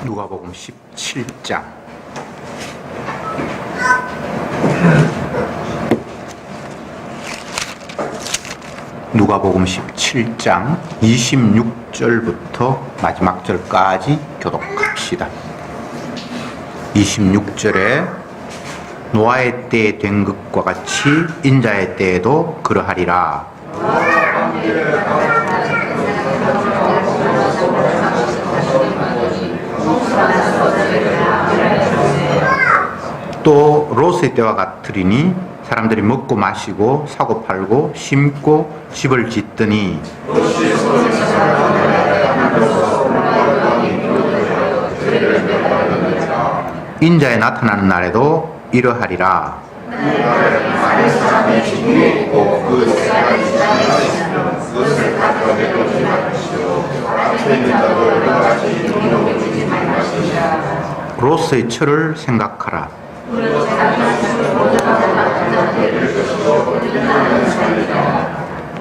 누가복음 17장 누가복음 17장 26절부터 마지막 절까지 교독합시다. 26절에 노아의 때에 된 것과 같이 인자의 때에도 그러하리라. 또 롯의 때와 같으리니 사람들이 먹고 마시고 사고 팔고 심고 집을 짓더니 인자에 나타나는 날에도 이러하리라. 롯의 철을 생각하라.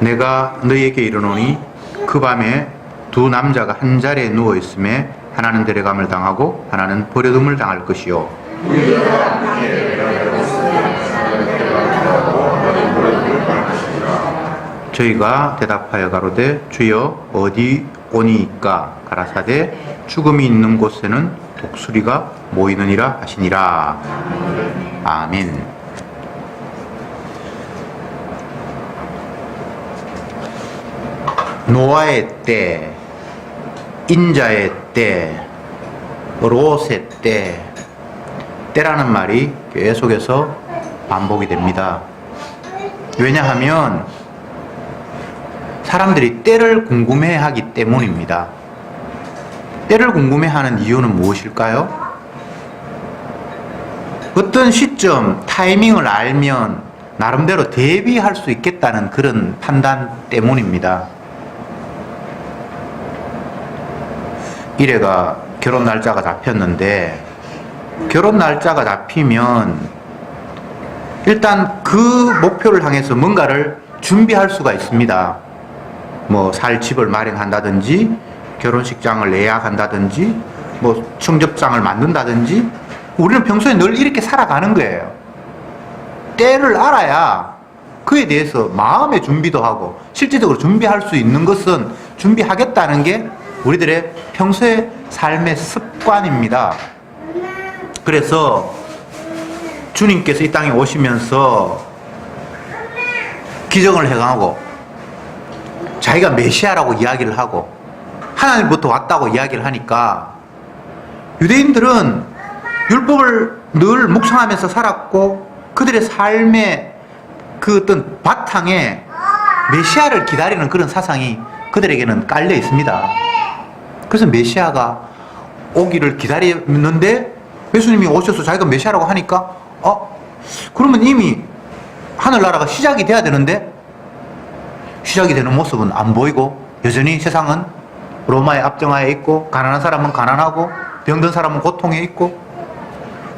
내가 너희에게 이르노니 그 밤에 두 남자가 한 자리에 누워 있음에 하나는 데려감을 당하고 하나는 버려둠을 당할 것이요 저희가 대답하여 가로되 주여 어디 오니이까 가라사대 죽음이 있는 곳에는 독수리가 모이느니라 하시니라. 아멘. 노아의 때, 인자의 때, 롯의 때, 때라는 말이 계속해서 반복이 됩니다. 왜냐하면 사람들이 때를 궁금해하기 때문입니다. 때를 궁금해하는 이유는 무엇일까요? 어떤 시점, 타이밍을 알면 나름대로 대비할 수 있겠다는 그런 판단 때문입니다. 이래가 결혼 날짜가 잡혔는데 결혼 날짜가 잡히면 일단 그 목표를 향해서 뭔가를 준비할 수가 있습니다. 뭐 살 집을 마련한다든지 결혼식장을 예약한다든지 뭐 청첩장을 만든다든지 우리는 평소에 늘 이렇게 살아가는 거예요. 때를 알아야 그에 대해서 마음의 준비도 하고 실제적으로 준비할 수 있는 것은 준비하겠다는 게 우리들의 평소의 삶의 습관입니다. 그래서 주님께서 이 땅에 오시면서 기적을 행하고 자기가 메시아라고 이야기를 하고 하나님부터 왔다고 이야기를 하니까 유대인들은 율법을 늘 묵상하면서 살았고 그들의 삶의 그 어떤 바탕에 메시아를 기다리는 그런 사상이 그들에게는 깔려 있습니다. 그래서 메시아가 오기를 기다렸는데 예수님이 오셔서 자기가 메시아라고 하니까 그러면 이미 하늘나라가 시작이 돼야 되는데 시작이 되는 모습은 안 보이고 여전히 세상은 로마의 압정하에 있고 가난한 사람은 가난하고 병든 사람은 고통에 있고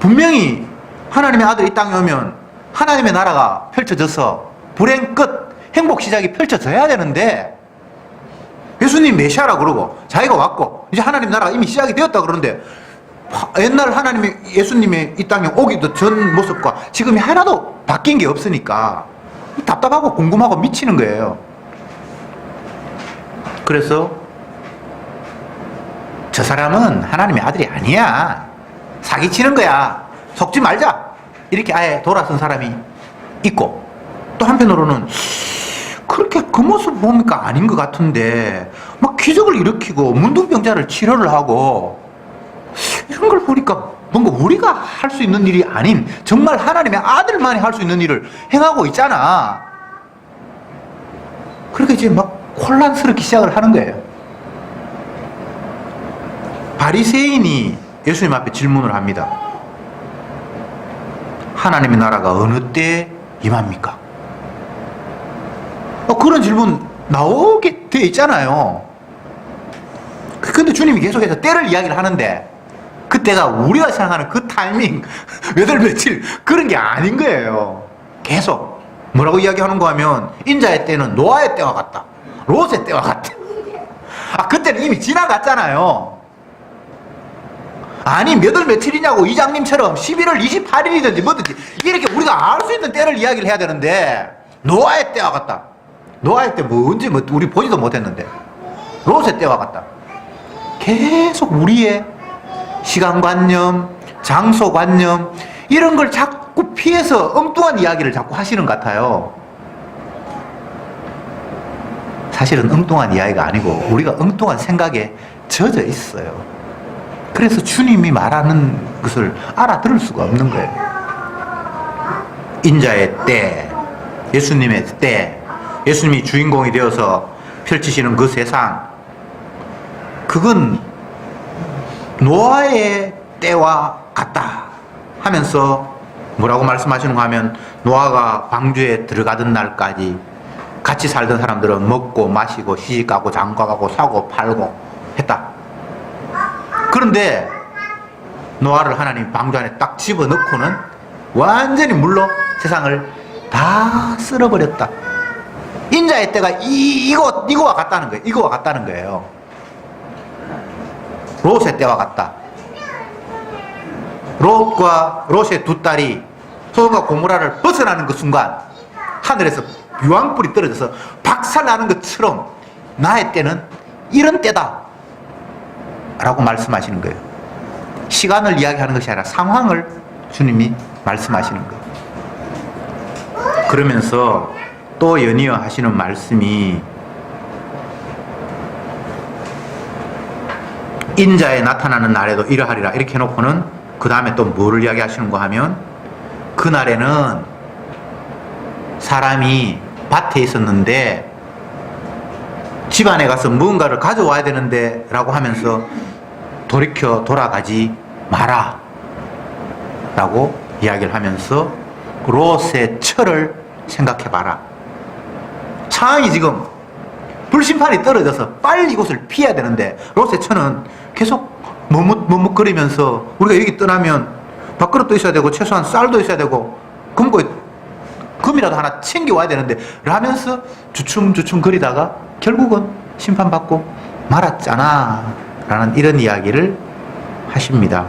분명히 하나님의 아들이 이 땅에 오면 하나님의 나라가 펼쳐져서 불행 끝 행복 시작이 펼쳐져야 되는데 예수님 메시아라 그러고 자기가 왔고 이제 하나님 나라가 이미 시작이 되었다 그러는데 옛날 하나님의 예수님의 이 땅에 오기도 전 모습과 지금이 하나도 바뀐 게 없으니까 답답하고 궁금하고 미치는 거예요. 그래서 저 사람은 하나님의 아들이 아니야. 사기치는 거야. 속지 말자. 이렇게 아예 돌아선 사람이 있고 또 한편으로는 그렇게 그 모습 보니까 아닌 것 같은데 막 기적을 일으키고 문둥병자를 치료를 하고 이런 걸 보니까 뭔가 우리가 할 수 있는 일이 아닌 정말 하나님의 아들만이 할 수 있는 일을 행하고 있잖아. 그러니까 이제 막 혼란스럽게 시작을 하는 거예요. 바리새인이 예수님 앞에 질문을 합니다. 하나님의 나라가 어느 때에 임합니까? 그런 질문 나오게 돼 있잖아요. 근데 주님이 계속해서 때를 이야기를 하는데 그때가 우리가 생각하는 그 타이밍 몇 월 며칠 그런 게 아닌 거예요. 계속 뭐라고 이야기하는가 하면 인자의 때는 노아의 때와 같다. 롯의 때와 같다. 그때는 이미 지나갔잖아요. 아니 몇 월 며칠이냐고 이장님처럼 11월 28일이든지 뭐든지 이렇게 우리가 알 수 있는 때를 이야기를 해야 되는데 노아의 때와 같다. 노아의 때 뭔지 뭐 우리 보지도 못했는데 롯의 때와 같다. 계속 우리의 시간관념, 장소관념 이런 걸 자꾸 피해서 엉뚱한 이야기를 자꾸 하시는 것 같아요. 사실은 엉뚱한 이야기가 아니고 우리가 엉뚱한 생각에 젖어 있어요. 그래서 주님이 말하는 것을 알아들을 수가 없는 거예요. 인자의 때, 예수님의 때, 예수님이 주인공이 되어서 펼치시는 그 세상, 그건 노아의 때와 같다 하면서 뭐라고 말씀하시는가 하면 노아가 방주에 들어가던 날까지 같이 살던 사람들은 먹고 마시고 시집가고 장가가고 사고 팔고 했다. 그런데 노아를 하나님 방주 안에 딱 집어넣고는 완전히 물로 세상을 다 쓸어버렸다. 인자의 때가 이거와 같다는 거예요. 이거와 같다는 거예요. 롯의 때와 같다. 롯과 롯의 두 딸이 소돔과 고모라를 벗어나는 그 순간 하늘에서 유황불이 떨어져서 박살나는 것처럼 나의 때는 이런 때다 라고 말씀하시는 거예요. 시간을 이야기하는 것이 아니라 상황을 주님이 말씀하시는 거예요. 그러면서 또 연이어 하시는 말씀이 인자에 나타나는 날에도 이러하리라 이렇게 해놓고는 그 다음에 또 뭐를 이야기하시는가 하면 그날에는 사람이 밭에 있었는데 집안에 가서 무언가를 가져와야 되는데 라고 하면서 돌이켜 돌아가지 마라 라고 이야기를 하면서 롯의 처를 생각해 봐라. 상황이 지금 불심판이 떨어져서 빨리 이곳을 피해야 되는데 롯의 처는 계속 머뭇거리면서 우리가 여기 떠나면 밥그릇도 있어야 되고 최소한 쌀도 있어야 되고 금이라도 하나 챙겨와야 되는데 라면서 주춤주춤 거리다가 결국은 심판받고 말았잖아 라는 이런 이야기를 하십니다.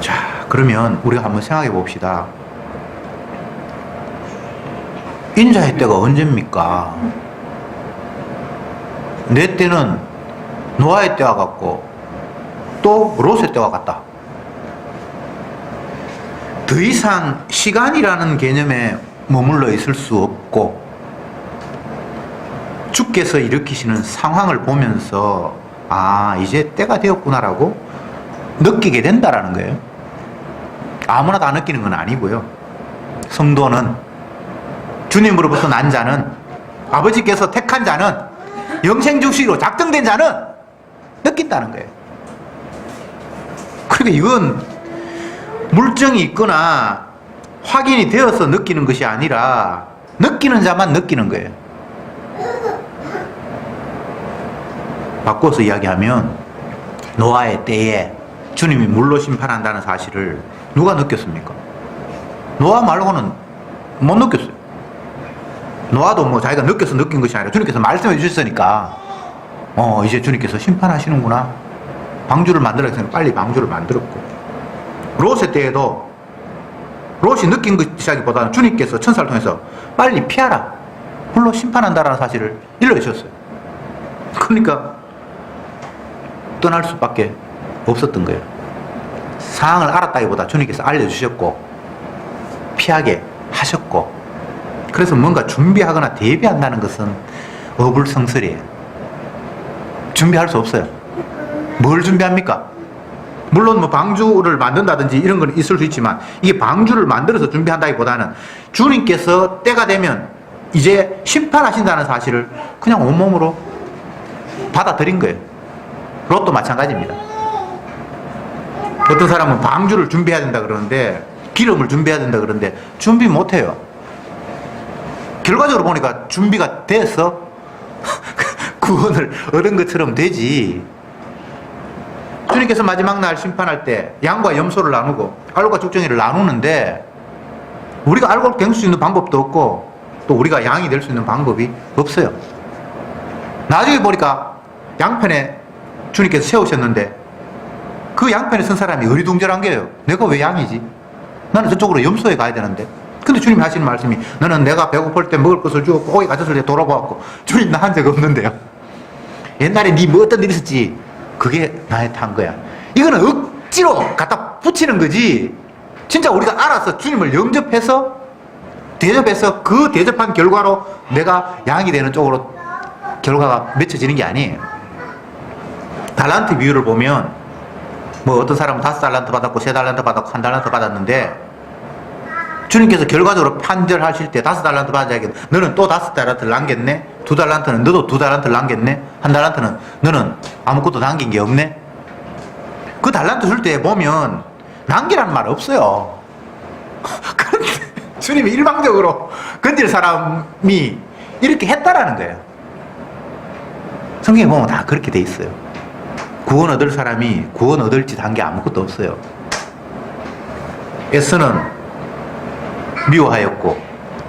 자, 그러면 우리가 한번 생각해 봅시다. 인자의 때가 언제입니까? 내 때는 노아의 때와 같고 또 롯의 때와 같다. 더 이상 시간이라는 개념에 머물러 있을 수 없고 주께서 일으키시는 상황을 보면서 아 이제 때가 되었구나라고 느끼게 된다라는 거예요. 아무나 다 느끼는 건 아니고요. 성도는 주님으로부터 난 자는 아버지께서 택한 자는 영생주시로 작정된 자는 느낀다는 거예요. 그러니까 이건 물증이 있거나 확인이 되어서 느끼는 것이 아니라 느끼는 자만 느끼는 거예요. 바꿔서 이야기하면 노아의 때에 주님이 물로 심판한다는 사실을 누가 느꼈습니까? 노아 말고는 못 느꼈어요. 노아도 뭐 자기가 느껴서 느낀 것이 아니라 주님께서 말씀해 주셨으니까 이제 주님께서 심판하시는구나. 방주를 만들어야 했으니 빨리 방주를 만들었고 롯의 때에도 롯이 느낀 것이라기보다는 주님께서 천사를 통해서 빨리 피하라. 물로 심판한다라는 사실을 일러주셨어요. 그러니까 떠날 수밖에 없었던 거예요. 상황을 알았다기보다 주님께서 알려주셨고 피하게 하셨고 그래서 뭔가 준비하거나 대비한다는 것은 어불성설이에요. 준비할 수 없어요. 뭘 준비합니까? 물론 뭐 방주를 만든다든지 이런 건 있을 수 있지만 이게 방주를 만들어서 준비한다기보다는 주님께서 때가 되면 이제 심판하신다는 사실을 그냥 온몸으로 받아들인 거예요. 롯도 마찬가지입니다. 어떤 사람은 방주를 준비해야 된다 그러는데 기름을 준비해야 된다 그러는데 준비 못해요. 결과적으로 보니까 준비가 돼서 구원을 얻은 것처럼 되지. 주님께서 마지막 날 심판할 때 양과 염소를 나누고 알과 죽정이를 나누는데 우리가 알고 갱수 수 있는 방법도 없고 또 우리가 양이 될 수 있는 방법이 없어요. 나중에 보니까 양편에 주님께서 세우셨는데 그 양편에 선 사람이 어리둥절한 거예요. 내가 왜 양이지? 나는 저쪽으로 염소에 가야 되는데. 근데 주님이 하시는 말씀이 너는 내가 배고플 때 먹을 것을 주고 고기 가졌을 때 돌아보았고 주님 나 한 적 없는데요. 옛날에 네 뭐 어떤 일이 있었지? 그게 나한테 한 거야. 이거는 억지로 갖다 붙이는 거지. 진짜 우리가 알아서 주님을 영접해서 대접해서 그 대접한 결과로 내가 양이 되는 쪽으로 결과가 맺혀지는 게 아니에요. 달란트 비유를 보면 뭐 어떤 사람은 5달란트 받았고 3달란트 받았고 1달란트 받았는데 주님께서 결과적으로 판결하실 때 5달란트 받아야겠네. 너는 또 5달란트를 남겼네. 2달란트는 너도 2달란트를 남겼네. 1달란트는 너는 아무것도 남긴 게 없네. 그 달란트 줄 때 보면 남기라는 말 없어요. 그런데 주님이 일방적으로 건질 사람이 이렇게 했다라는 거예요. 성경에 보면 다 그렇게 돼 있어요. 구원 얻을 사람이 구원 얻을 짓 한 게 아무것도 없어요. 에서는 미워하였고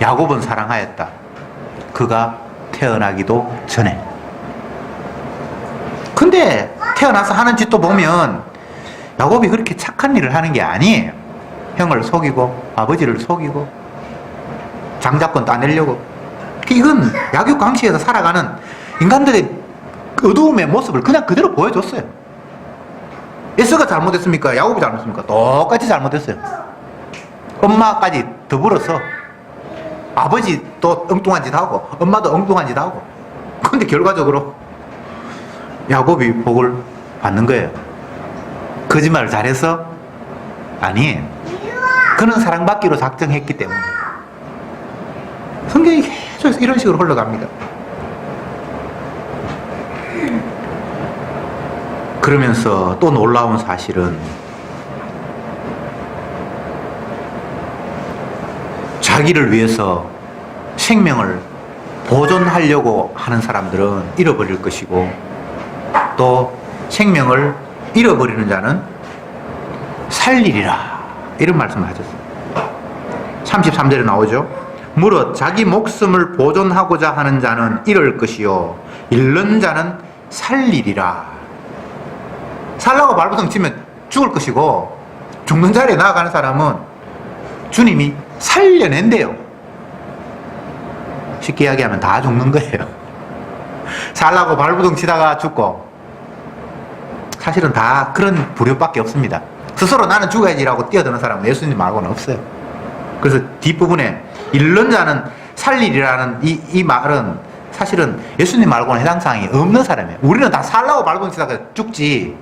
야곱은 사랑하였다. 그가 태어나기도 전에. 근데 태어나서 하는 짓도 보면 야곱이 그렇게 착한 일을 하는 게 아니에요. 형을 속이고 아버지를 속이고 장자권 따내려고. 이건 약육강식에서 살아가는 인간들의 어두움의 모습을 그냥 그대로 보여줬어요. 에서가 잘못했습니까? 야곱이 잘못했습니까? 똑같이 잘못했어요. 엄마까지 더불어서 아버지 또 엉뚱한 짓 하고 엄마도 엉뚱한 짓 하고. 근데 결과적으로 야곱이 복을 받는 거예요. 거짓말을 잘해서? 아니에요. 그는 사랑받기로 작정했기 때문에. 성경이 계속 이런 식으로 흘러갑니다. 그러면서 또 놀라운 사실은 자기를 위해서 생명을 보존하려고 하는 사람들은 잃어버릴 것이고 또 생명을 잃어버리는 자는 살리리라 이런 말씀을 하셨어요. 33절에 나오죠. 무릇 자기 목숨을 보존하고자 하는 자는 잃을 것이요 잃는 자는 살리리라. 살라고 발버둥 치면 죽을 것이고 죽는 자리에 나아가는 사람은 주님이 살려낸대요. 쉽게 이야기하면 다 죽는 거예요. 살라고 발버둥 치다가 죽고 사실은 다 그런 부류밖에 없습니다. 스스로 나는 죽어야지라고 뛰어드는 사람은 예수님 말고는 없어요. 그래서 뒷부분에 잃는 자는 살리리라는 이 말은 사실은 예수님 말고는 해당 사항이 없는 사람이에요. 우리는 다 살라고 발버둥 치다가 죽지.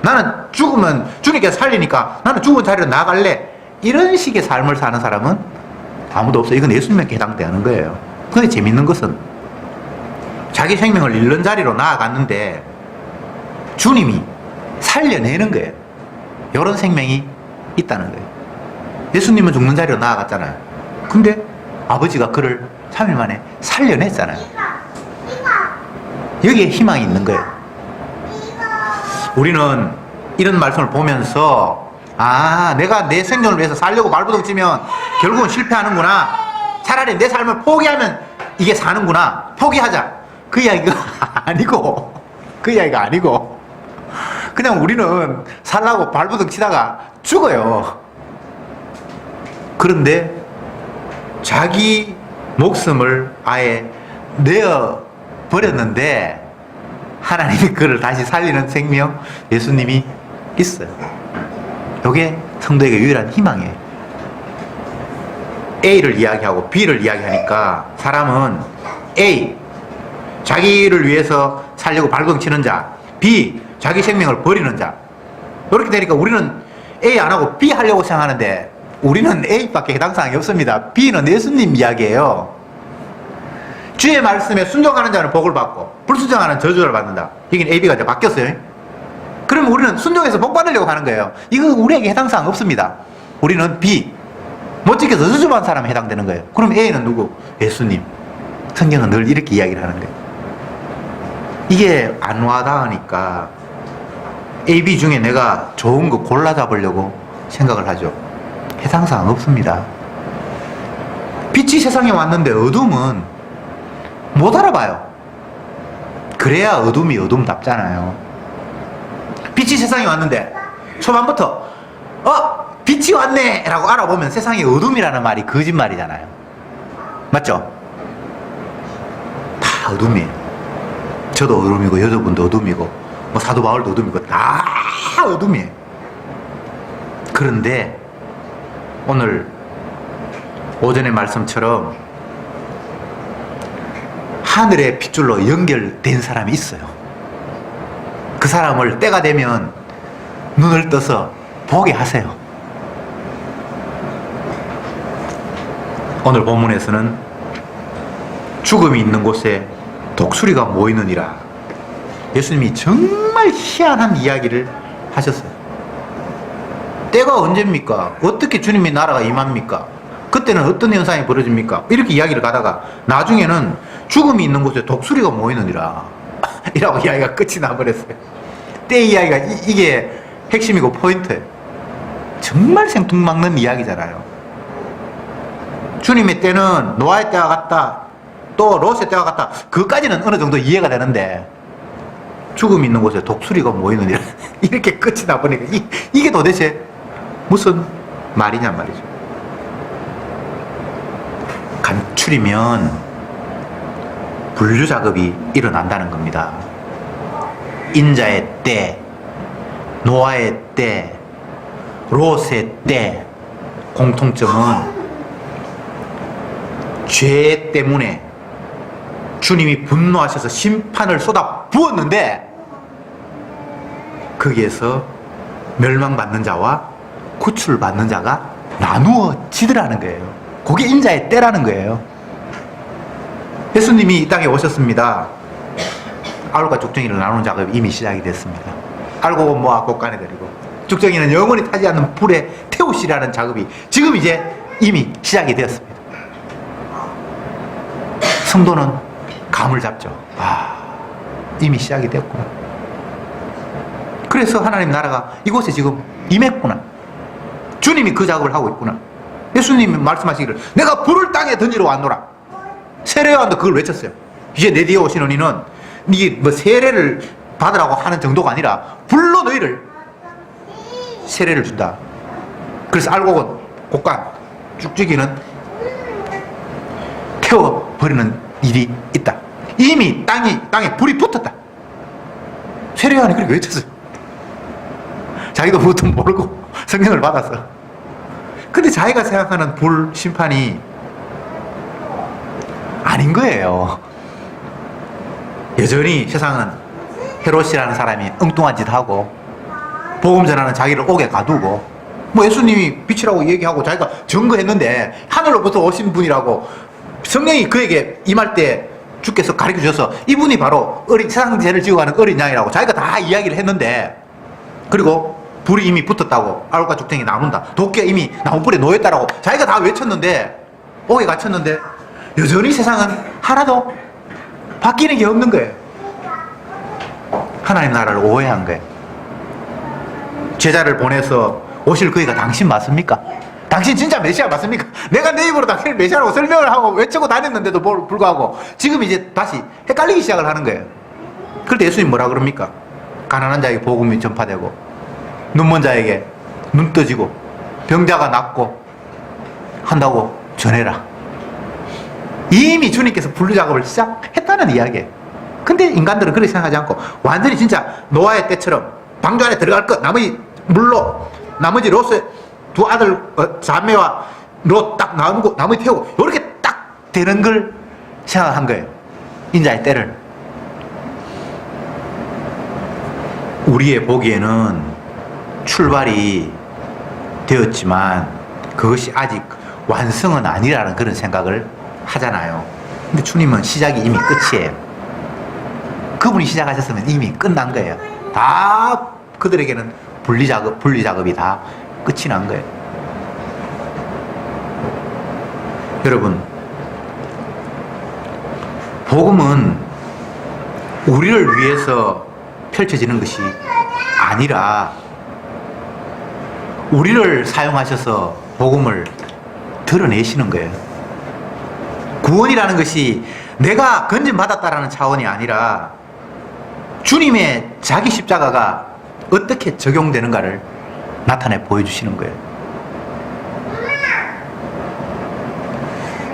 나는 죽으면 주님께서 살리니까 나는 죽은 자리로 나갈래. 이런 식의 삶을 사는 사람은 아무도 없어요. 이건 예수님에게 해당되는 거예요. 근데 재밌는 것은 자기 생명을 잃는 자리로 나아갔는데 주님이 살려내는 거예요. 이런 생명이 있다는 거예요. 예수님은 죽는 자리로 나아갔잖아요. 근데 아버지가 그를 3일 만에 살려냈잖아요. 여기에 희망이 있는 거예요. 우리는 이런 말씀을 보면서 내가 내 생존을 위해서 살려고 발버둥 치면 결국은 실패하는구나. 차라리 내 삶을 포기하면 이게 사는구나. 포기하자. 그 이야기가 아니고 그냥 우리는 살라고 발버둥 치다가 죽어요. 그런데 자기 목숨을 아예 내어버렸는데 하나님이 그를 다시 살리는 생명 예수님이 있어요. 이게 성도에게 유일한 희망이에요. A를 이야기하고 B를 이야기하니까 사람은 A, 자기를 위해서 살려고 발버둥 치는 자, B, 자기 생명을 버리는 자. 이렇게 되니까 우리는 A 안 하고 B 하려고 생각하는데 우리는 A밖에 해당 사항이 없습니다. B는 예수님 이야기예요. 주의 말씀에 순종하는 자는 복을 받고 불순종하는 저주를 받는다. 여기는 A, B가 이제 바뀌었어요. 그러면 우리는 순종해서 복 받으려고 하는 거예요. 이거 우리에게 해당 사항 없습니다. 우리는 B, 못 지켜서 저주받은 사람에 해당되는 거예요. 그럼 A는 누구? 예수님. 성경은 늘 이렇게 이야기를 하는 거예요. 이게 안 와닿으니까 A, B 중에 내가 좋은 거 골라 잡으려고 생각을 하죠. 해당 사항 없습니다. 빛이 세상에 왔는데 어둠은 못 알아봐요. 그래야 어둠이 어둠답잖아요. 빛이 세상에 왔는데 초반부터 빛이 왔네 라고 알아보면 세상에 어둠이라는 말이 거짓말이잖아요. 맞죠? 다 어둠이에요. 저도 어둠이고 여러분도 어둠이고 뭐 사도 바울도 어둠이고 다 어둠이에요. 그런데 오늘 오전의 말씀처럼 하늘의 핏줄로 연결된 사람이 있어요. 그 사람을 때가 되면 눈을 떠서 보게 하세요. 오늘 본문에서는 죽음이 있는 곳에 독수리가 모이느니라. 예수님이 정말 희한한 이야기를 하셨어요. 때가 언제입니까? 어떻게 주님의 나라가 임합니까? 그때는 어떤 현상이 벌어집니까? 이렇게 이야기를 가다가 나중에는 죽음이 있는 곳에 독수리가 모이느니라 이라고 이야기가 끝이 나버렸어요. 때 이야기가 이게 핵심이고 포인트예요. 정말 생뚱맞는 이야기잖아요. 주님의 때는 노아의 때와 같다, 또 롯의 때와 같다, 그까지는 어느 정도 이해가 되는데 죽음이 있는 곳에 독수리가 모이느니라 이렇게 끝이 나버리니까 이게 도대체 무슨 말이냔 말이죠. 간추리면 분류 작업이 일어난다는 겁니다. 인자의 때, 노아의 때, 롯의 때, 공통점은 죄 때문에 주님이 분노하셔서 심판을 쏟아 부었는데 거기에서 멸망받는 자와 구출받는 자가 나누어지더라는 거예요. 그게 인자의 때라는 거예요. 예수님이 이 땅에 오셨습니다. 알과 죽정이를 나누는 작업이 이미 시작이 됐습니다. 알고 모아 곳간에 드리고 죽정이는 영원히 타지 않는 불에 태우시라는 작업이 지금 이제 이미 시작이 되었습니다. 성도는 감을 잡죠. 이미 시작이 됐구나. 그래서 하나님 나라가 이곳에 지금 임했구나. 주님이 그 작업을 하고 있구나. 예수님이 말씀하시기를 내가 불을 땅에 던지러 왔노라. 세례요한도 그걸 외쳤어요. 이제 내 뒤에 오시는 이는 네 뭐 세례를 받으라고 하는 정도가 아니라 불로 너희를 세례를 준다. 그래서 알곡은 곡간 쭉쭉이는 태워버리는 일이 있다. 이미 땅에 불이 붙었다. 세례요한이 그렇게 외쳤어요. 자기도 뭣도 모르고 성령을 받았어. 근데 자기가 생각하는 불 심판이 아닌 거예요. 여전히 세상은 헤롯이라는 사람이 엉뚱한 짓 하고 복음 전하는 자기를 옥에 가두고 뭐 예수님이 빛이라고 얘기하고 자기가 증거했는데 하늘로부터 오신 분이라고 성령이 그에게 임할 때 주께서 가르쳐 주셔서 이분이 바로 세상 죄를 지어가는 어린 양이라고 자기가 다 이야기를 했는데, 그리고 불이 이미 붙었다고, 알과 죽탱이 나눈다, 도끼가 이미 나무불에 놓였다라고 자기가 다 외쳤는데, 옥에 갇혔는데 여전히 세상은 하나도 바뀌는 게 없는 거예요. 하나님 나라를 오해한 거예요. 제자를 보내서 오실 그이가 당신 맞습니까? 당신 진짜 메시아 맞습니까? 내가 내 입으로 당신을 메시아라고 설명을 하고 외치고 다녔는데도 불구하고 지금 이제 다시 헷갈리기 시작을 하는 거예요. 그럴 때 예수님 뭐라 그럽니까? 가난한 자에게 복음이 전파되고 눈먼 자에게 눈 떠지고 병자가 낫고 한다고 전해라. 이미 주님께서 분류 작업을 시작했다는 이야기예요. 근데 인간들은 그렇게 생각하지 않고 완전히 진짜 노아의 때처럼 방주 안에 들어갈 것, 나머지 물로 나머지 롯의 두 아들 자매와 롯 딱 나누고 나머지 태우고 이렇게 딱 되는 걸 생각한 거예요. 인자의 때를. 우리의 보기에는 출발이 되었지만 그것이 아직 완성은 아니라는 그런 생각을 하잖아요. 근데 주님은 시작이 이미 끝이에요. 그분이 시작하셨으면 이미 끝난 거예요. 다 그들에게는 분리 작업이 다 끝이 난 거예요. 여러분, 복음은 우리를 위해서 펼쳐지는 것이 아니라 우리를 사용하셔서 복음을 드러내시는 거예요. 구원이라는 것이 내가 건진받았다라는 차원이 아니라 주님의 자기 십자가가 어떻게 적용되는가를 나타내 보여주시는 거예요.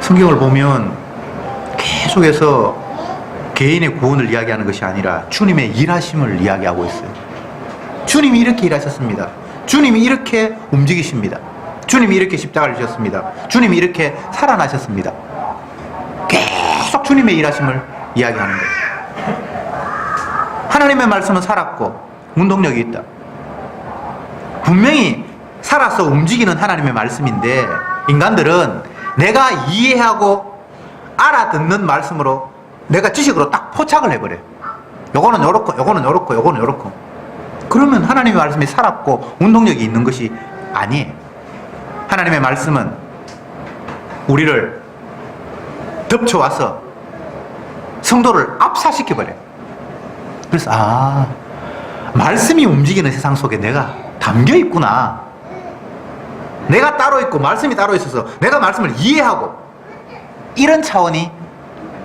성경을 보면 계속해서 개인의 구원을 이야기하는 것이 아니라 주님의 일하심을 이야기하고 있어요. 주님이 이렇게 일하셨습니다. 주님이 이렇게 움직이십니다. 주님이 이렇게 십자가를 지셨습니다. 주님이 이렇게 살아나셨습니다. 계속 주님의 일하심을 이야기하는 거예요. 하나님의 말씀은 살았고 운동력이 있다. 분명히 살아서 움직이는 하나님의 말씀인데 인간들은 내가 이해하고 알아듣는 말씀으로 내가 지식으로 딱 포착을 해버려요. 요거는 요렇고 요거는 요렇고 요거는 요렇고. 그러면 하나님의 말씀이 살았고 운동력이 있는 것이 아니에요. 하나님의 말씀은 우리를 덮쳐와서 성도를 압사시켜버려요. 그래서 말씀이 움직이는 세상 속에 내가 담겨 있구나. 내가 따로 있고 말씀이 따로 있어서 내가 말씀을 이해하고 이런 차원이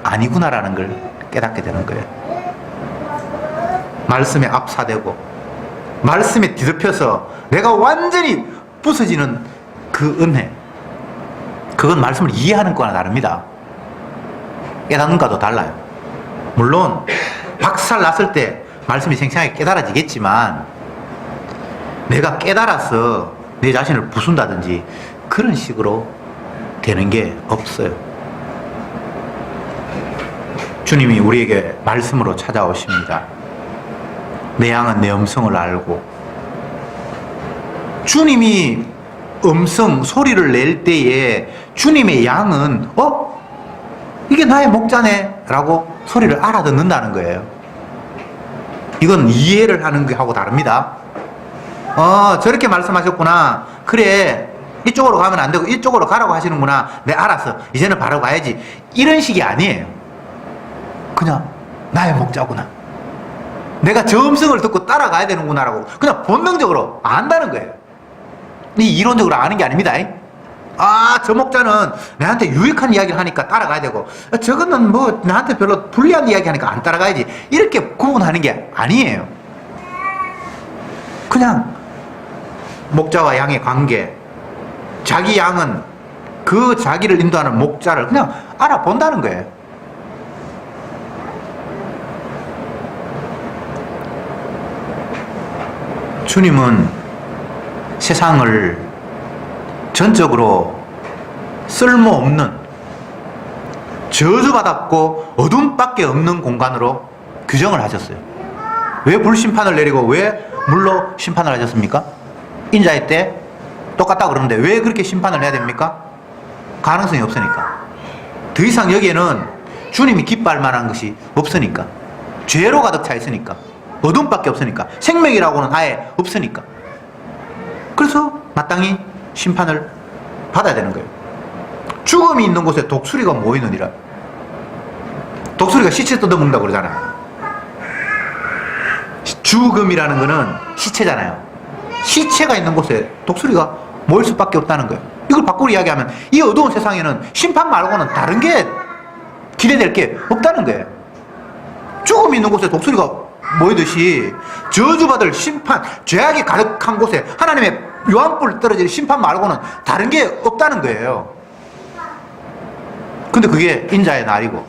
아니구나라는 걸 깨닫게 되는 거예요. 말씀에 압사되고 말씀에 뒤덮여서 내가 완전히 부서지는 그 은혜, 그건 말씀을 이해하는 거나 다릅니다. 깨닫는 것도 달라요. 물론 박살 났을 때 말씀이 생생하게 깨달아지겠지만 내가 깨달아서 내 자신을 부순다든지 그런 식으로 되는 게 없어요. 주님이 우리에게 말씀으로 찾아오십니다. 내 양은 내 음성을 알고, 주님이 음성, 소리를 낼 때에 주님의 양은 이게 나의 목자네 라고 소리를 알아듣는다는 거예요. 이건 이해를 하는 게 하고 다릅니다. 저렇게 말씀하셨구나. 그래, 이쪽으로 가면 안 되고 이쪽으로 가라고 하시는구나. 네, 알았어. 이제는 바로 가야지. 이런 식이 아니에요. 그냥 나의 목자구나. 내가 저 음성을 듣고 따라가야 되는구나라고 그냥 본능적으로 안다는 거예요. 이 이론적으로 아는 게 아닙니다. 저 목자는 내한테 유익한 이야기를 하니까 따라가야 되고, 저거는 뭐 나한테 별로 불리한 이야기 하니까 안 따라가야지. 이렇게 구분하는 게 아니에요. 그냥 목자와 양의 관계, 자기 양은 그 자기를 인도하는 목자를 그냥 알아본다는 거예요. 주님은 세상을 전적으로 쓸모없는, 저주받았고 어둠밖에 없는 공간으로 규정을 하셨어요. 왜 불심판을 내리고 왜 물로 심판을 하셨습니까? 인자의 때 똑같다 그러는데 왜 그렇게 심판을 해야 됩니까? 가능성이 없으니까. 더 이상 여기에는 주님이 기뻐할 만한 것이 없으니까. 죄로 가득 차 있으니까. 어둠밖에 없으니까. 생명이라고는 아예 없으니까. 그래서 마땅히 심판을 받아야 되는 거예요. 죽음이 있는 곳에 독수리가 모이느니라. 독수리가 시체 뜯어먹는다고 그러잖아요. 죽음이라는 거는 시체잖아요. 시체가 있는 곳에 독수리가 모일 수밖에 없다는 거예요. 이걸 밖으로 이야기하면 이 어두운 세상에는 심판 말고는 다른 게 기대될 게 없다는 거예요. 죽음이 있는 곳에 독수리가 모이듯이 저주받을 심판, 죄악이 가득한 곳에 하나님의 요한불 떨어질 심판 말고는 다른 게 없다는 거예요. 근데 그게 인자의 날이고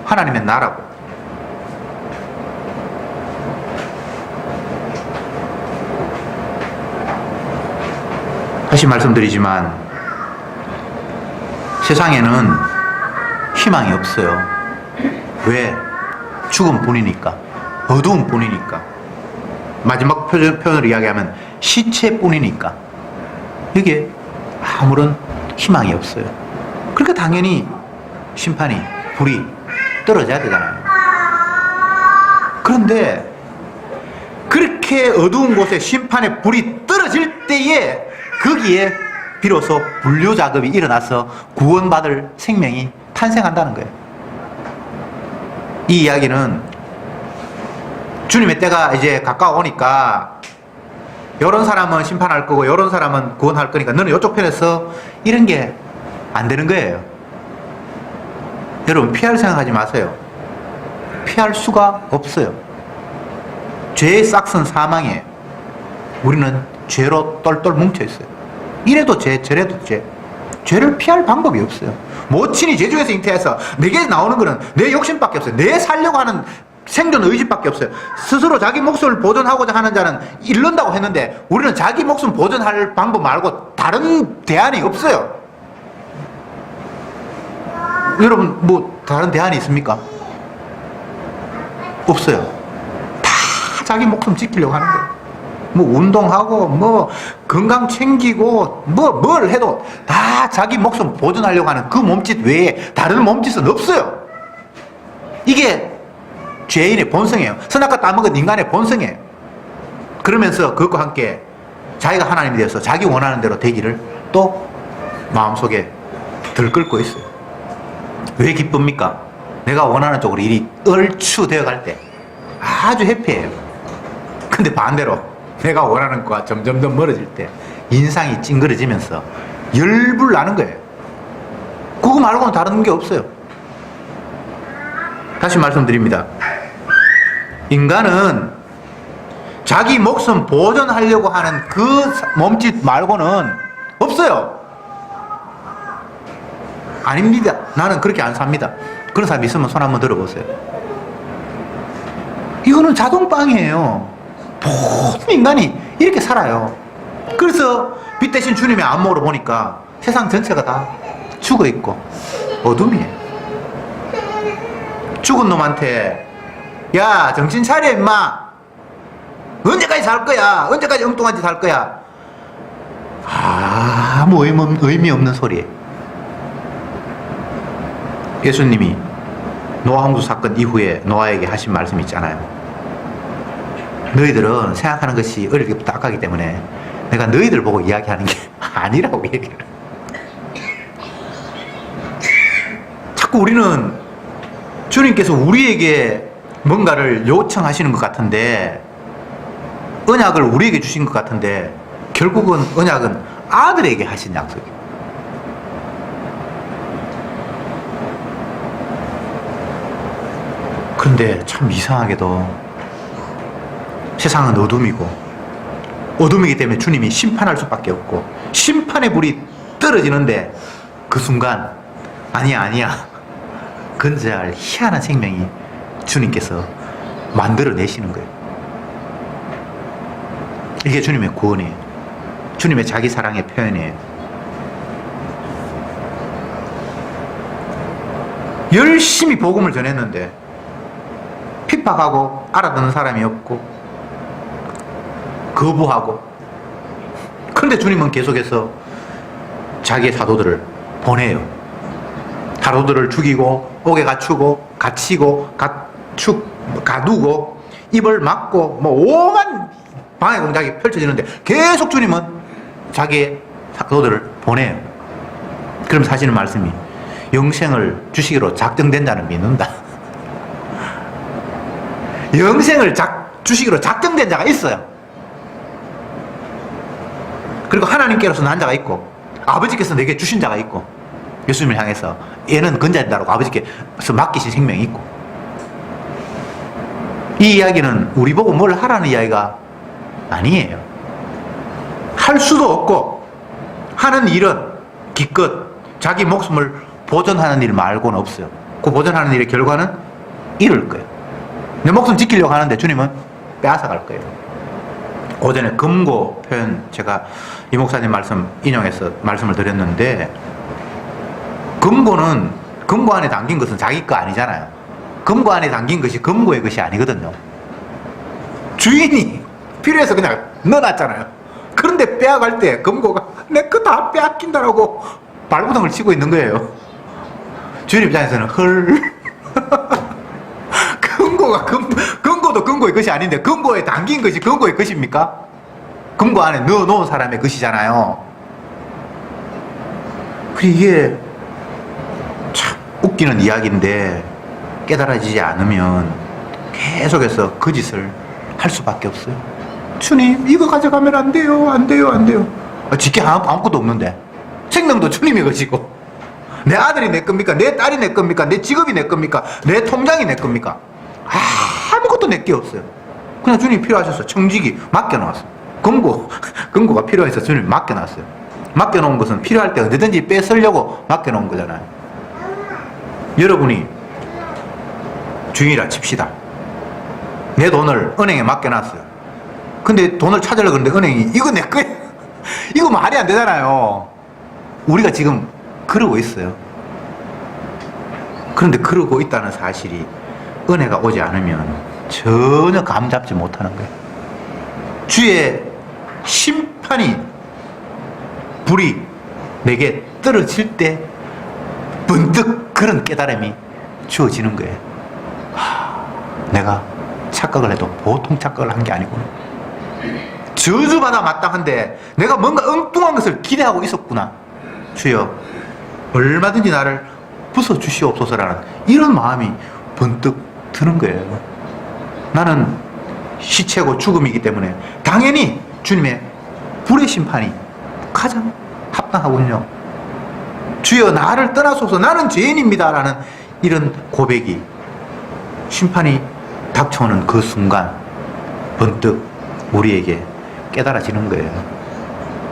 하나님의 나라고. 다시 말씀드리지만 세상에는 희망이 없어요. 왜? 죽음뿐이니까. 어두움뿐이니까. 마지막 표현을 이야기하면 시체뿐이니까. 이게 아무런 희망이 없어요. 그러니까 당연히 심판이, 불이 떨어져야 되잖아요. 그런데 그렇게 어두운 곳에 심판의 불이 떨어질 때에 거기에 비로소 분류 작업이 일어나서 구원받을 생명이 탄생한다는 거예요. 이 이야기는 주님의 때가 이제 가까워오니까 이런 사람은 심판할 거고 이런 사람은 구원할 거니까 너는 이쪽 편에서 이런 게 안 되는 거예요. 여러분, 피할 생각하지 마세요. 피할 수가 없어요. 죄의 싹은 사망이에요. 우리는 죄로 똘똘 뭉쳐 있어요. 이래도 죄, 저래도 죄. 죄를 피할 방법이 없어요. 모친이 죄중에서 잉태해서 내게 나오는 거는 내 욕심밖에 없어요. 내 살려고 하는 생존 의지밖에 없어요. 스스로 자기 목숨을 보존하고자 하는 자는 잃는다고 했는데 우리는 자기 목숨 보존할 방법 말고 다른 대안이 없어요. 여러분 뭐 다른 대안이 있습니까? 없어요. 다 자기 목숨 지키려고 하는 거예요. 뭐 운동하고 뭐 건강 챙기고 뭐 뭘 해도 다 자기 목숨 보존하려고 하는 그 몸짓 외에 다른 몸짓은 없어요. 이게 죄인의 본성이에요. 선악과 따먹은 인간의 본성이에요. 그러면서 그것과 함께 자기가 하나님이 되어서 자기 원하는 대로 되기를 또 마음속에 들끓고 있어요. 왜 기쁩니까? 내가 원하는 쪽으로 일이 얼추 되어갈 때 아주 해피해요. 근데 반대로 내가 원하는 것과 점점 더 멀어질 때 인상이 찡그러지면서 열불 나는 거예요. 그거 말고는 다른 게 없어요. 다시 말씀드립니다. 인간은 자기 목숨 보존하려고 하는 그 몸짓 말고는 없어요. 아닙니다. 나는 그렇게 안 삽니다. 그런 사람 있으면 손 한번 들어보세요. 이거는 자동빵이에요. 모든 인간이 이렇게 살아요. 그래서 빛 대신 주님의 안목으로 보니까 세상 전체가 다 죽어있고 어둠이에요. 죽은 놈한테 야 정신 차려 임마, 언제까지 살 거야, 언제까지 엉뚱한 짓 할 거야, 아무 의미 없는 소리예요. 예수님이 노아 홍수 사건 이후에 노아에게 하신 말씀이 있잖아요. 너희들은 생각하는 것이 어릴 때부터 악하기 때문에 내가 너희들 보고 이야기하는 게 아니라고 얘기를. 자꾸 우리는 주님께서 우리에게 뭔가를 요청하시는 것 같은데, 언약을 우리에게 주신 것 같은데 결국은 언약은 아들에게 하신 약속이에요. 그런데 참 이상하게도 세상은 어둠이고 어둠이기 때문에 주님이 심판할 수밖에 없고 심판의 불이 떨어지는데 그 순간 아니야 건재할 희한한 생명이 주님께서 만들어내시는 거예요. 이게 주님의 구원이에요. 주님의 자기 사랑의 표현이에요. 열심히 복음을 전했는데 핍박하고 알아듣는 사람이 없고 거부하고, 그런데 주님은 계속해서 자기의 사도들을 보내요. 사도들을 죽이고 옥에 갇히고 가두고 입을 막고 뭐 오만 방해 공작이 펼쳐지는데 계속 주님은 자기의 사도들을 보내요. 그럼 하시는 말씀이 영생을 주시기로 작정된 자는 믿는다. 영생을 주시기로 작정된 자가 있어요. 그리고 하나님께로서 난 자가 있고 아버지께서 내게 주신 자가 있고 예수님을 향해서 얘는 건자된다라고 아버지께서 맡기신 생명이 있고, 이 이야기는 우리 보고 뭘 하라는 이야기가 아니에요. 할 수도 없고 하는 일은 기껏 자기 목숨을 보존하는 일 말고는 없어요. 그 보존하는 일의 결과는 잃을 거예요. 내 목숨 지키려고 하는데 주님은 빼앗아갈 거예요. 오전에 금고 표현 제가 이 목사님 말씀 인용해서 말씀을 드렸는데, 금고 안에 담긴 것은 자기 거 아니잖아요. 금고 안에 담긴 것이 금고의 것이 아니거든요. 주인이 필요해서 그냥 넣어놨잖아요. 그런데 빼앗갈 때 금고가 내 거 다 빼앗긴다라고 발부둥을 치고 있는 거예요. 주인 입장에서는 헐 금고도 금고의 것이 아닌데 금고에 담긴 것이 금고의 것입니까? 금고 안에 넣어놓은 사람의 것이잖아요. 이게 참 웃기는 이야기인데 깨달아지지 않으면 계속해서 그 짓을 할 수밖에 없어요. 주님 이거 가져가면 안 돼요. 지게 아무것도 없는데 생명도 주님의 것이고 내 아들이 내 겁니까? 내 딸이 내 겁니까? 내 직업이 내 겁니까? 내 통장이 내 겁니까? 아무것도 내 게 없어요. 그냥 주님이 필요하셔서 청지기 맡겨놨어. 금고 금고가 필요해서 주님이 맡겨놨어요. 맡겨놓은 것은 필요할 때 언제든지 뺏으려고 맡겨놓은 거잖아요. 여러분이 주인이라 칩시다. 내 돈을 은행에 맡겨놨어요. 근데 돈을 찾으려고 그러는데 은행이 이거 내 거야. 이거 말이 안 되잖아요. 우리가 지금 그러고 있어요. 그런데 그러고 있다는 사실이 은혜가 오지 않으면 전혀 감 잡지 못하는 거예요. 주의 심판이 불이 내게 떨어질 때 번뜩 그런 깨달음이 주어지는 거예요. 내가 착각을 해도 보통 착각을 한 게 아니구나. 저주받아 마땅한데 내가 뭔가 엉뚱한 것을 기대하고 있었구나. 주여 얼마든지 나를 부숴주시옵소서라는 이런 마음이 번뜩 드는 거예요. 나는 시체고 죽음이기 때문에 당연히 주님의 불의 심판이 가장 합당하군요. 주여 나를 떠나소서 나는 죄인입니다 라는 이런 고백이 심판이 닥쳐오는 그 순간 번뜩 우리에게 깨달아지는 거예요.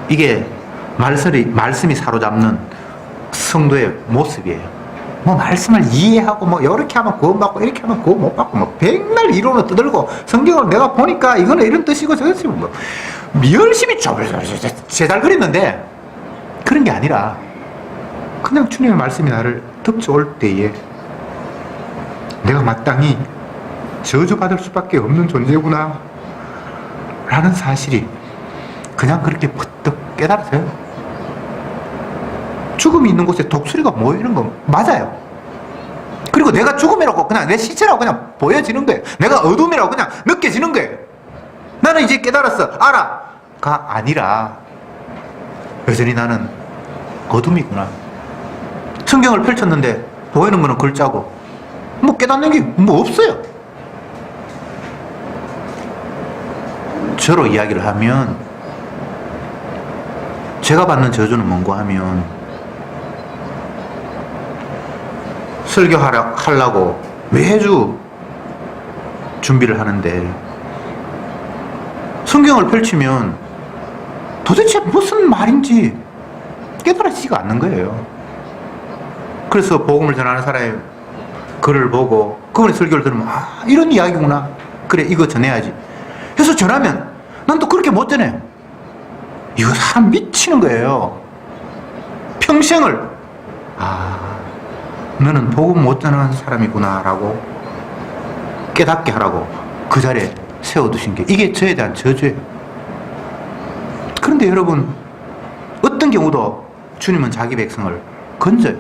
이게 말씀이 사로잡는 성도의 모습이에요. 뭐 말씀을 이해하고 뭐 이렇게 하면 구원받고 이렇게 하면 구원 못 받고 뭐 백날 이론을 떠들고 성경을 내가 보니까 이거는 이런 뜻이고 저것이 뭐 열심히 제잘그렸는데 그런 게 아니라 그냥 주님의 말씀이 나를 덮쳐올 때에 내가 마땅히 저주받을 수밖에 없는 존재구나 라는 사실이 그냥 그렇게 퍼뜩 깨달아져요. 죽음이 있는 곳에 독수리가 모이는 건 맞아요. 그리고 내가 죽음이라고 그냥 내 시체라고 그냥 보여지는 거예요. 내가 어둠이라고 그냥 느껴지는 거예요. 나는 이제 깨달았어. 알아가 아니라 여전히 나는 어둠이구나. 성경을 펼쳤는데 보이는 거는 글자고 뭐 깨닫는 게 뭐 없어요. 저로 이야기를 하면 제가 받는 저주는 뭔가 하면 설교하려고 매주 준비를 하는데 성경을 펼치면 도대체 무슨 말인지 깨달아지지가 않는 거예요. 그래서 복음을 전하는 사람의 글을 보고 그분의 설교를 들으면 이런 이야기구나. 그래 이거 전해야지. 해서 전하면 난 또 그렇게 못 전해요. 이거 사람 미치는 거예요. 평생을 너는 복음 못 전하는 사람이구나 라고 깨닫게 하라고 그 자리에 세워두신 게 이게 저에 대한 저주예요. 그런데 여러분 어떤 경우도 주님은 자기 백성을 건져요.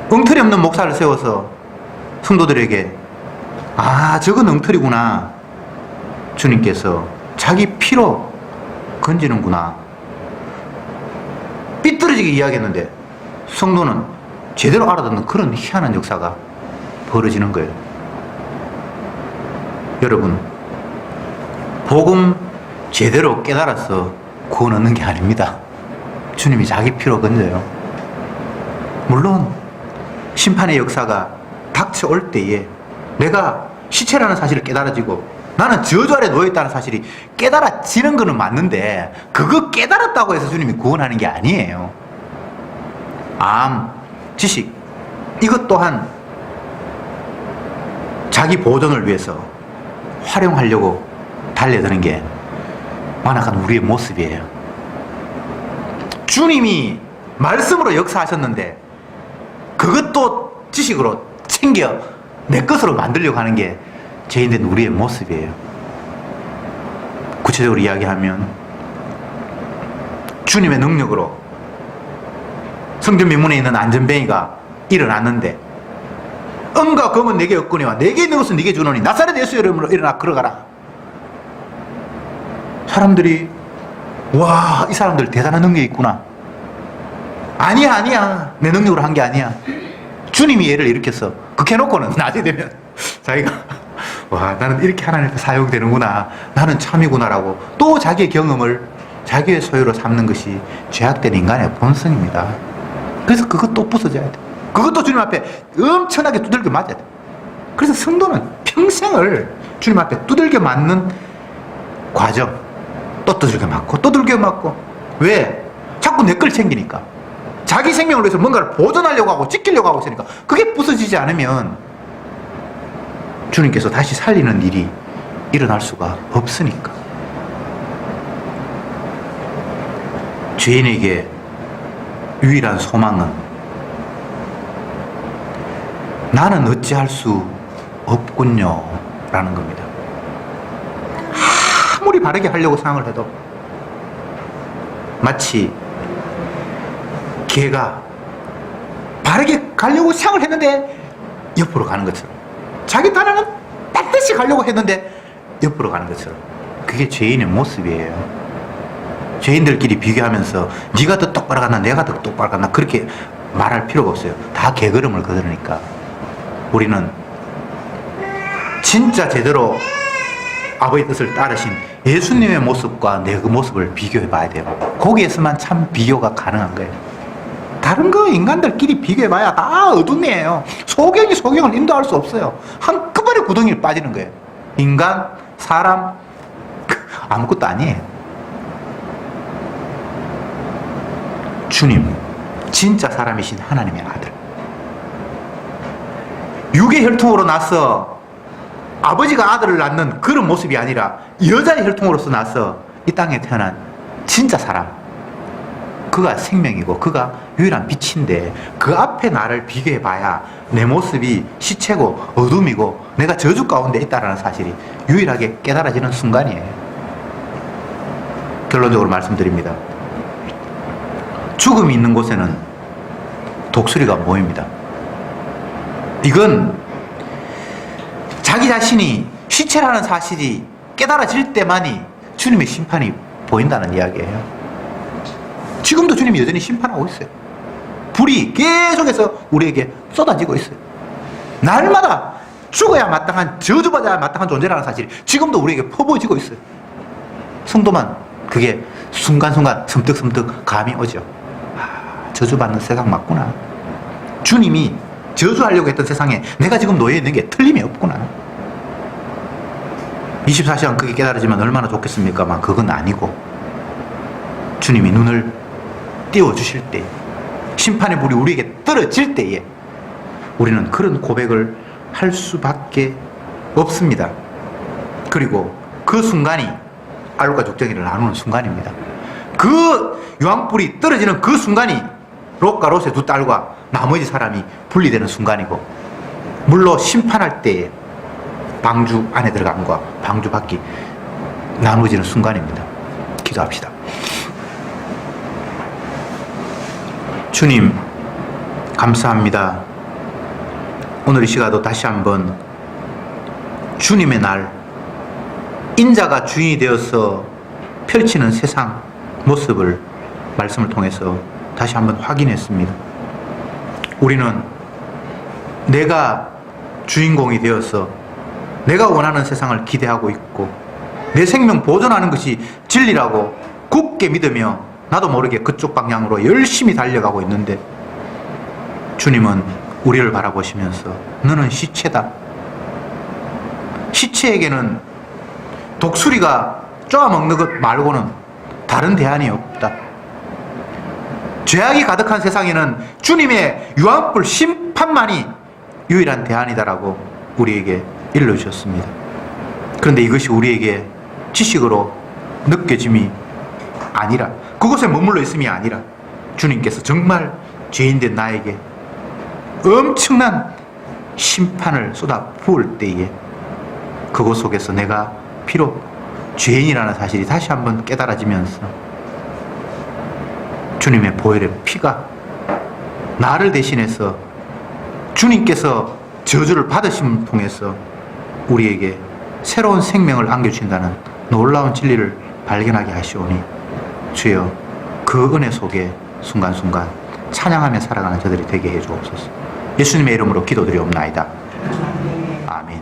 엉터리 없는 목사를 세워서 성도들에게 저건 엉터리구나. 주님께서 자기 피로 건지는구나. 삐뚤어지게 이야기했는데 성도는 제대로 알아듣는 그런 희한한 역사가 벌어지는 거예요. 여러분 복음 제대로 깨달아서 구원 얻는 게 아닙니다. 주님이 자기 피로 건져요. 물론 심판의 역사가 닥쳐올 때에 내가 시체라는 사실을 깨달아지고 나는 저주 아래 놓여있다는 사실이 깨달아지는 거는 맞는데 그거 깨달았다고 해서 주님이 구원하는 게 아니에요. 암, 지식 이것 또한 자기 보존을 위해서 활용하려고 달려드는 게 만약한 우리의 모습이에요. 주님이 말씀으로 역사하셨는데 그것도 지식으로 챙겨 내 것으로 만들려고 하는 게 죄인된 우리의 모습이에요. 구체적으로 이야기하면 주님의 능력으로 성전 미문에 있는 안전뱅이가 일어났는데 은과 금은 내게 없거니와 내게 있는 것은 네게 주노니 나사렛 예수 이름으로 일어나 걸어가라. 사람들이 이 사람들 대단한 능력이 있구나. 아니야 내 능력으로 한 게 아니야. 주님이 얘를 일으켰어. 그렇게 해놓고는 낮에 되면 자기가 나는 이렇게 하나님 앞에 사용되는구나. 나는 참이구나라고 또 자기의 경험을 자기의 소유로 삼는 것이 죄악된 인간의 본성입니다. 그래서 그것도 부서져야 돼. 그것도 주님 앞에 엄청나게 두들겨 맞아야 돼. 그래서 성도는 평생을 주님 앞에 두들겨 맞는 과정, 또 두들겨 맞고 또 두들겨 맞고. 왜? 자꾸 내 걸 챙기니까. 자기 생명을 위해서 뭔가를 보존하려고 하고 지키려고 하고 있으니까 그게 부서지지 않으면 주님께서 다시 살리는 일이 일어날 수가 없으니까. 죄인에게 유일한 소망은 나는 어찌할 수 없군요 라는 겁니다. 아무리 바르게 하려고 생각을 해도 마치 개가 바르게 가려고 생각을 했는데 옆으로 가는 것처럼, 자기 딴에는 반드시 가려고 했는데 옆으로 가는 것처럼, 그게 죄인의 모습이에요. 죄인들끼리 비교하면서 네가 더 똑바로 갔나 내가 더 똑바로 갔나 그렇게 말할 필요가 없어요. 다 개걸음을 거두니까. 우리는 진짜 제대로 아버지 뜻을 따르신 예수님의 모습과 내 그 모습을 비교해 봐야 돼요. 거기에서만 참 비교가 가능한 거예요. 다른 거 인간들끼리 비교해 봐야 다 어둠이에요. 소경이 소경을 인도할 수 없어요. 한꺼번에 구덩이를 빠지는 거예요. 인간, 사람, 아무것도 아니에요. 주님, 진짜 사람이신 하나님의 아들, 육의 혈통으로 나서 아버지가 아들을 낳는 그런 모습이 아니라 여자의 혈통으로서 나서 이 땅에 태어난 진짜 사람, 그가 생명이고 그가 유일한 빛인데 그 앞에 나를 비교해 봐야 내 모습이 시체고 어둠이고 내가 저주 가운데 있다는 사실이 유일하게 깨달아지는 순간이에요. 결론적으로 말씀드립니다. 죽음이 있는 곳에는 독수리가 모입니다. 이건 자기 자신이 시체라는 사실이 깨달아질 때만이 주님의 심판이 보인다는 이야기예요. 지금도 주님이 여전히 심판하고 있어요. 불이 계속해서 우리에게 쏟아지고 있어요. 날마다 죽어야 마땅한, 저주받아야 마땅한 존재라는 사실이 지금도 우리에게 퍼부어지고 있어요. 성도만 그게 순간순간 섬뜩섬뜩 감이 오죠. 저주받는 세상 맞구나. 주님이 저주하려고 했던 세상에 내가 지금 놓여 있는 게 틀림이 없구나. 24시간 그게 깨달아지면 얼마나 좋겠습니까만 그건 아니고, 주님이 눈을 띄워주실 때, 심판의 불이 우리에게 떨어질 때에 우리는 그런 고백을 할 수밖에 없습니다. 그리고 그 순간이 알과 죽정이를 나누는 순간입니다. 그 유황불이 떨어지는 그 순간이 롯과 롯의 두 딸과 나머지 사람이 분리되는 순간이고, 물로 심판할 때에 방주 안에 들어감과 방주 밖이 나누어지는 순간입니다. 기도합시다. 주님, 감사합니다. 오늘 이 시간도 다시 한번 주님의 날, 인자가 주인이 되어서 펼치는 세상 모습을 말씀을 통해서 다시 한번 확인했습니다. 우리는 내가 주인공이 되어서 내가 원하는 세상을 기대하고 있고 내 생명 보존하는 것이 진리라고 굳게 믿으며 나도 모르게 그쪽 방향으로 열심히 달려가고 있는데, 주님은 우리를 바라보시면서 너는 시체다. 시체에게는 독수리가 쪼아먹는 것 말고는 다른 대안이 없다. 죄악이 가득한 세상에는 주님의 유황불 심판만이 유일한 대안이다라고 우리에게 일러주셨습니다. 그런데 이것이 우리에게 지식으로 느껴짐이 아니라, 그곳에 머물러 있음이 아니라, 주님께서 정말 죄인된 나에게 엄청난 심판을 쏟아 부을 때에 그곳 속에서 내가 비록 죄인이라는 사실이 다시 한번 깨달아지면서 주님의 보혈의 피가 나를 대신해서 주님께서 저주를 받으심을 통해서 우리에게 새로운 생명을 안겨주신다는 놀라운 진리를 발견하게 하시오니, 주여 그 은혜 속에 순간순간 찬양하며 살아가는 저들이 되게 해주옵소서. 예수님의 이름으로 기도드리옵나이다. 아멘.